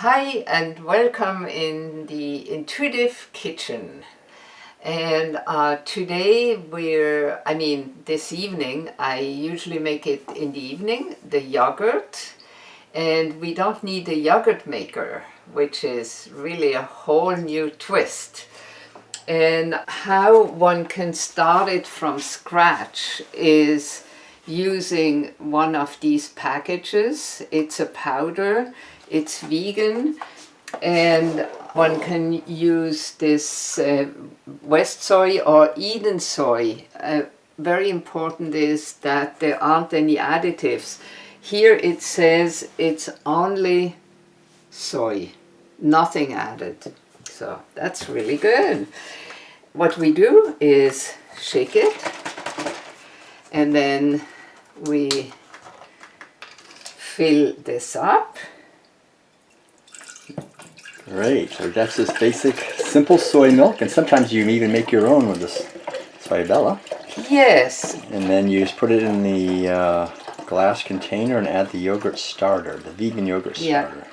Hi and welcome in the Intuitive Kitchen. And today this evening, I usually make it in the evening, the yogurt. And we don't need a yogurt maker, which is really a whole new twist. And how one can start it from scratch is using one of these packages. It's a powder. It's vegan, and one can use this Westsoy or Edensoy. Very important is that there aren't any additives. Here it says it's only soy, nothing added. So that's really good. What we do is shake it, and then we fill this up. Great, so that's just basic, simple soy milk, and sometimes you even make your own with this soy Bella. Yes. And then you just put it in the glass container and add the yogurt starter, the vegan yogurt starter.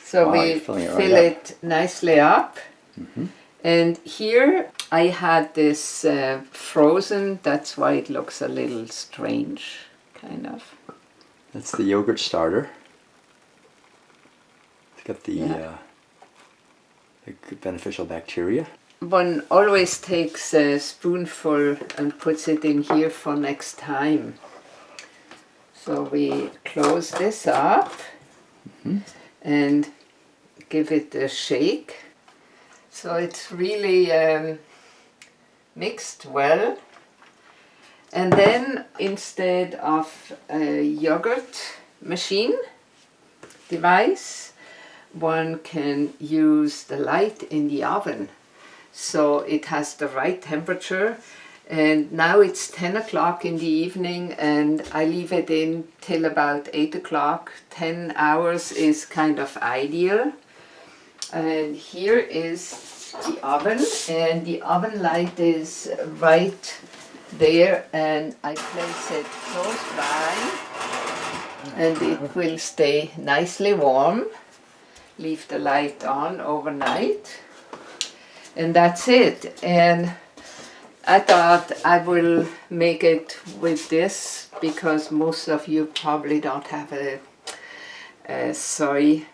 So we fill it nicely up. Mm-hmm. And here I had this frozen, that's why it looks a little strange, kind of. That's the yogurt starter. It's got the beneficial bacteria. One always takes a spoonful and puts it in here for next time. So we close this up and give it a shake. So it's really mixed well. And then instead of a yogurt machine device, one can use the light in the oven, so it has the right temperature. And now it's 10 o'clock in the evening, and I leave it in till about 8 o'clock. 10 hours is kind of ideal. And here is the oven, and the oven light is right there, and I place it close by, and it will stay nicely warm. Leave the light on overnight, and that's it. And I thought I will make it with this because most of you probably don't have a soy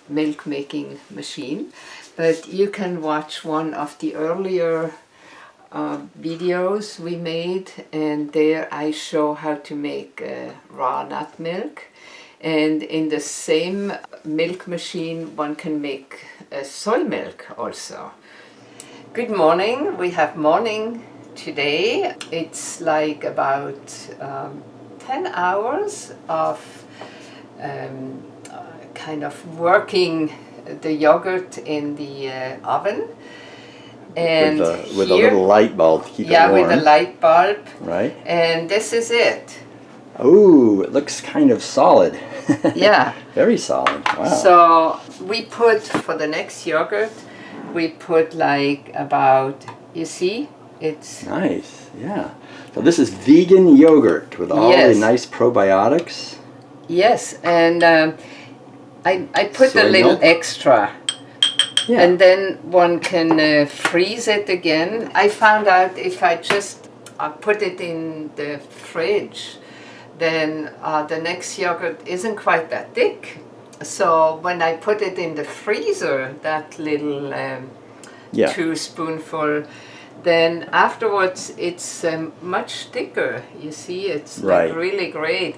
milk making machine, but you can watch one of the earlier videos we made, and there I show how to make raw nut milk. And in the same milk machine, one can make soy milk also. Good morning. We have morning today. It's like about 10 hours of kind of working the yogurt in the oven. And with a little light bulb to keep it warm. Yeah, with a light bulb. Right. And this is it. Oh, it looks kind of solid. Yeah. Very solid. Wow. So we put, for the next yogurt, we put like about, you see, it's... Nice, yeah. So this is vegan yogurt with all the nice probiotics. Yes, and I put soy a little milk. Extra. Yeah. And then one can freeze it again. I found out if I just put it in the fridge, then the next yogurt isn't quite that thick. So when I put it in the freezer, that little 2 spoonful, then afterwards it's much thicker. You see, it's like really great.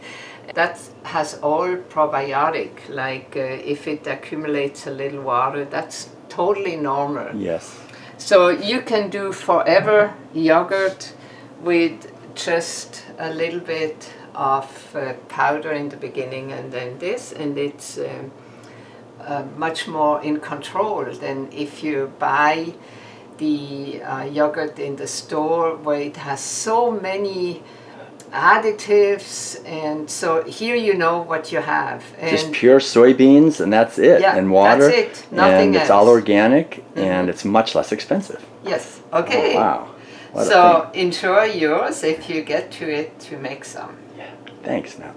That has all probiotic, like if it accumulates a little water, that's totally normal. Yes. So you can do forever yogurt with just a little bit of powder in the beginning and then this, and it's much more in control than if you buy the yogurt in the store where it has so many additives. And so here you know what you have. And just pure soybeans, and that's it. Yeah, and water. That's it. Nothing else. It's all organic, and it's much less expensive. Yes. Okay. Oh, wow. So enjoy yours if you get to it to make some. Yeah. Thanks now.